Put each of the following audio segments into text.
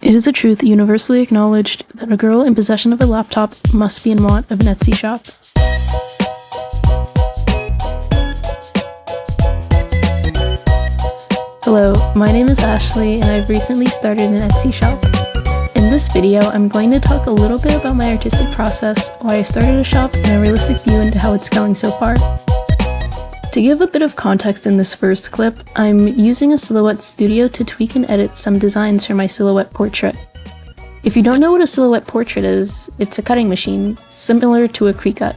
It is a truth universally acknowledged that a girl in possession of a laptop must be in want of an Etsy shop. Hello, my name is Ashley and I've recently started an Etsy shop. In this video, I'm going to talk a little bit about my artistic process, why I started a shop, and a realistic view into how it's going so far. To give a bit of context in this first clip, I'm using a Silhouette Studio to tweak and edit some designs for my Silhouette portrait. If you don't know what a Silhouette portrait is, it's a cutting machine, similar to a Cricut.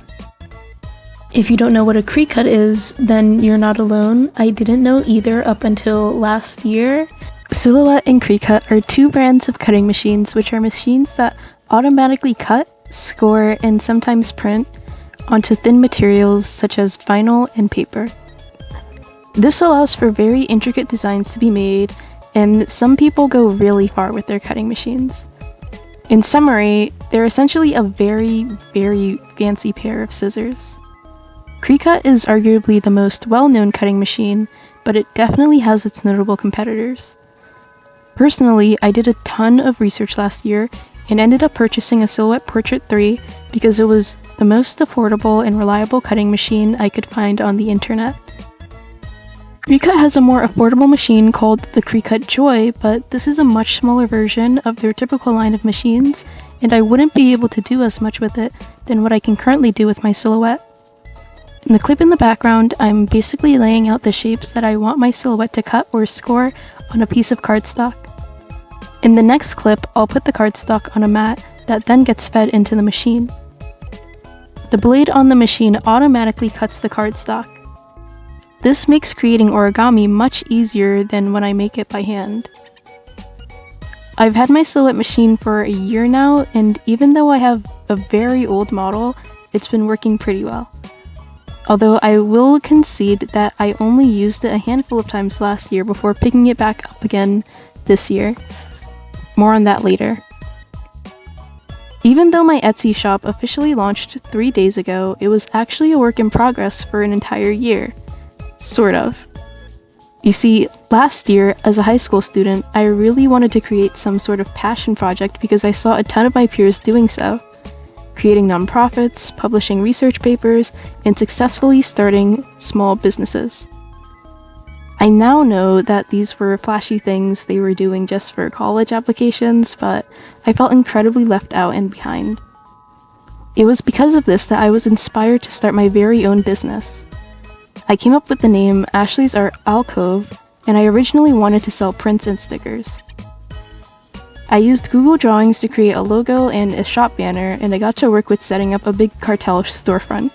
If you don't know what a Cricut is, then you're not alone. I didn't know either up until last year. Silhouette and Cricut are two brands of cutting machines, which are machines that automatically cut, score, and sometimes print onto thin materials such as vinyl and paper. This allows for very intricate designs to be made, and some people go really far with their cutting machines. In summary, they're essentially a very, very fancy pair of scissors. Cricut is arguably the most well-known cutting machine, but it definitely has its notable competitors. Personally, I did a ton of research last year and ended up purchasing a Silhouette Portrait 3 because it was the most affordable and reliable cutting machine I could find on the internet. Cricut has a more affordable machine called the Cricut Joy, but this is a much smaller version of their typical line of machines, and I wouldn't be able to do as much with it than what I can currently do with my Silhouette. In the clip in the background, I'm basically laying out the shapes that I want my Silhouette to cut or score on a piece of cardstock. In the next clip, I'll put the cardstock on a mat that then gets fed into the machine. The blade on the machine automatically cuts the cardstock. This makes creating origami much easier than when I make it by hand. I've had my Silhouette machine for a year now, and even though I have a very old model, it's been working pretty well. Although I will concede that I only used it a handful of times last year before picking it back up again this year. More on that later. Even though my Etsy shop officially launched 3 days ago, it was actually a work in progress for an entire year. Sort of. You see, last year, as a high school student, I really wanted to create some sort of passion project because I saw a ton of my peers doing so. Creating nonprofits, publishing research papers, and successfully starting small businesses. I now know that these were flashy things they were doing just for college applications, but I felt incredibly left out and behind. It was because of this that I was inspired to start my very own business. I came up with the name Ashley's Art Alcove, and I originally wanted to sell prints and stickers. I used Google Drawings to create a logo and a shop banner, and I got to work with setting up a big cartel storefront.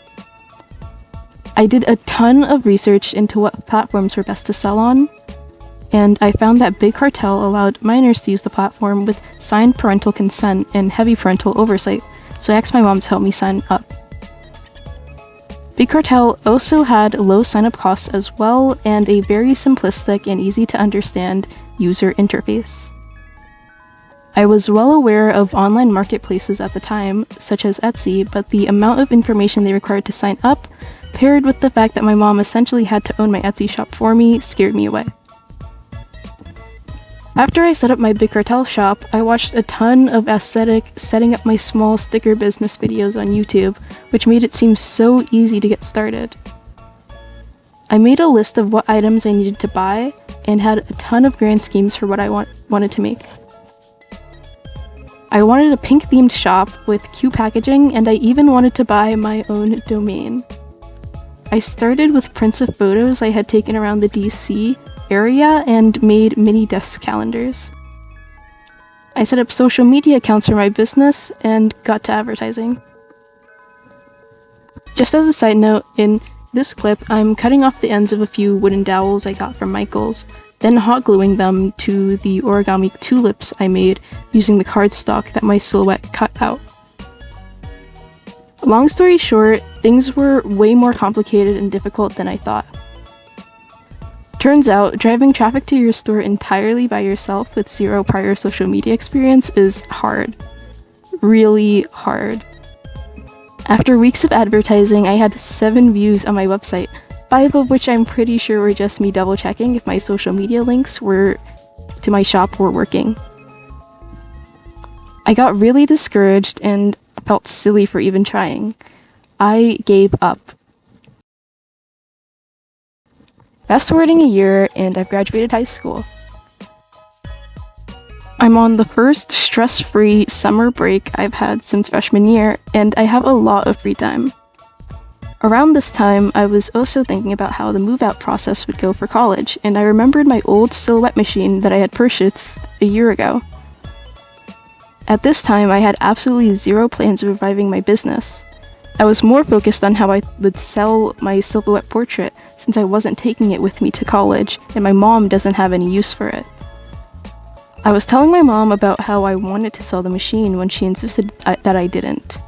I did a ton of research into what platforms were best to sell on, and I found that Big Cartel allowed minors to use the platform with signed parental consent and heavy parental oversight, so I asked my mom to help me sign up. Big Cartel also had low sign-up costs as well, and a very simplistic and easy to understand user interface. I was well aware of online marketplaces at the time, such as Etsy, but the amount of information they required to sign up, paired with the fact that my mom essentially had to own my Etsy shop for me, scared me away. After I set up my Big Cartel shop, I watched a ton of aesthetic setting up my small sticker business videos on YouTube, which made it seem so easy to get started. I made a list of what items I needed to buy, and had a ton of grand schemes for what I wanted to make. I wanted a pink-themed shop with cute packaging, and I even wanted to buy my own domain. I started with prints of photos I had taken around the DC area and made mini desk calendars. I set up social media accounts for my business and got to advertising. Just as a side note, in this clip, I'm cutting off the ends of a few wooden dowels I got from Michaels, then hot gluing them to the origami tulips I made using the cardstock that my Silhouette cut out. Long story short, things were way more complicated and difficult than I thought. Turns out, driving traffic to your store entirely by yourself with zero prior social media experience is hard. Really hard. After weeks of advertising, I had 7 views on my website, 5 of which I'm pretty sure were just me double checking if my social media links to my shop were working. I got really discouraged and felt silly for even trying. I gave up. Fast forwarding a year and I've graduated high school. I'm on the first stress-free summer break I've had since freshman year, and I have a lot of free time. Around this time, I was also thinking about how the move-out process would go for college, and I remembered my old Silhouette machine that I had purchased a year ago. At this time, I had absolutely zero plans of reviving my business. I was more focused on how I would sell my Silhouette portrait since I wasn't taking it with me to college, and my mom doesn't have any use for it. I was telling my mom about how I wanted to sell the machine when she insisted that I didn't.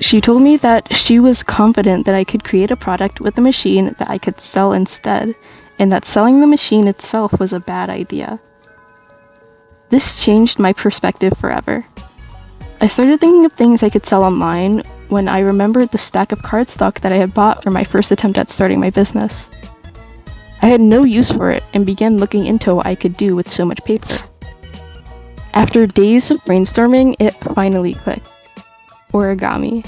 She told me that she was confident that I could create a product with the machine that I could sell instead, and that selling the machine itself was a bad idea. This changed my perspective forever. I started thinking of things I could sell online when I remembered the stack of cardstock that I had bought for my first attempt at starting my business. I had no use for it and began looking into what I could do with so much paper. After days of brainstorming, it finally clicked. Origami.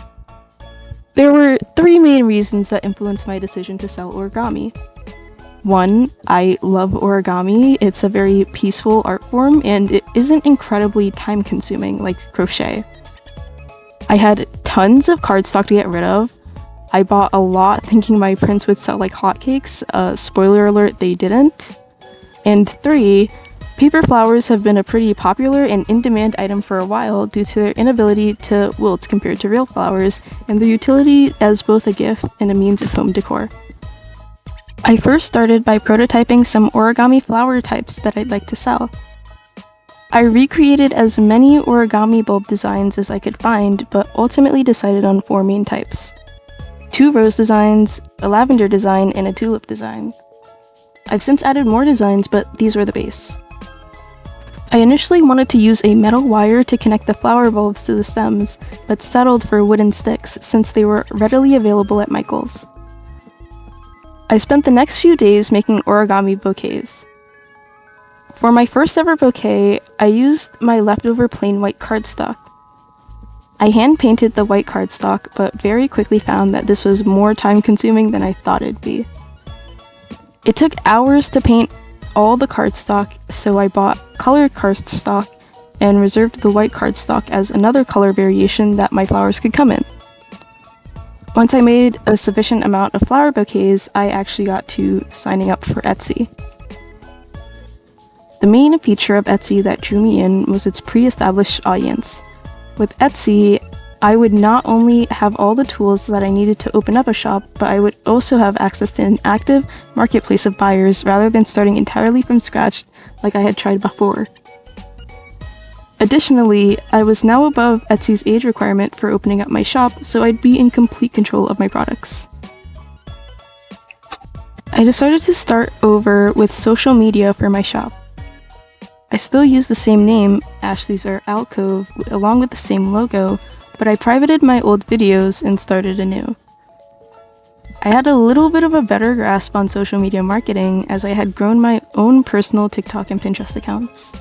There were 3 main reasons that influenced my decision to sell origami. 1, I love origami. It's a very peaceful art form and it isn't incredibly time-consuming like crochet. I had tons of cardstock to get rid of. I bought a lot thinking my prints would sell like hotcakes. Spoiler alert, they didn't. And 3, paper flowers have been a pretty popular and in-demand item for a while due to their inability to wilt compared to real flowers, and their utility as both a gift and a means of home decor. I first started by prototyping some origami flower types that I'd like to sell. I recreated as many origami bulb designs as I could find, but ultimately decided on 4 main types. 2 rose designs, a lavender design, and a tulip design. I've since added more designs, but these were the base. I initially wanted to use a metal wire to connect the flower bulbs to the stems, but settled for wooden sticks since they were readily available at Michael's. I spent the next few days making origami bouquets. For my first ever bouquet, I used my leftover plain white cardstock. I hand-painted the white cardstock, but very quickly found that this was more time-consuming than I thought it'd be. It took hours to paint all the cardstock, so I bought colored cardstock and reserved the white cardstock as another color variation that my flowers could come in. Once I made a sufficient amount of flower bouquets, I actually got to signing up for Etsy. The main feature of Etsy that drew me in was its pre-established audience. With Etsy, I would not only have all the tools that I needed to open up a shop, but I would also have access to an active marketplace of buyers rather than starting entirely from scratch like I had tried before. Additionally, I was now above Etsy's age requirement for opening up my shop, so I'd be in complete control of my products. I decided to start over with social media for my shop. I still use the same name, Ashley's Art Alcove, along with the same logo, but I privated my old videos and started anew. I had a little bit of a better grasp on social media marketing as I had grown my own personal TikTok and Pinterest accounts.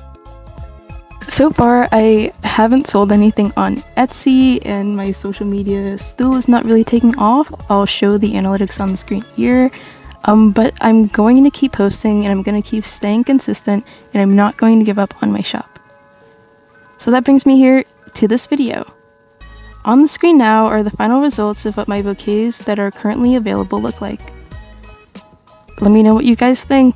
So far, I haven't sold anything on Etsy, and my social media still is not really taking off. I'll show the analytics on the screen here. But I'm going to keep posting and I'm going to keep staying consistent, and I'm not going to give up on my shop. So that brings me here to this video. On the screen now are the final results of what my bouquets that are currently available look like. Let me know what you guys think.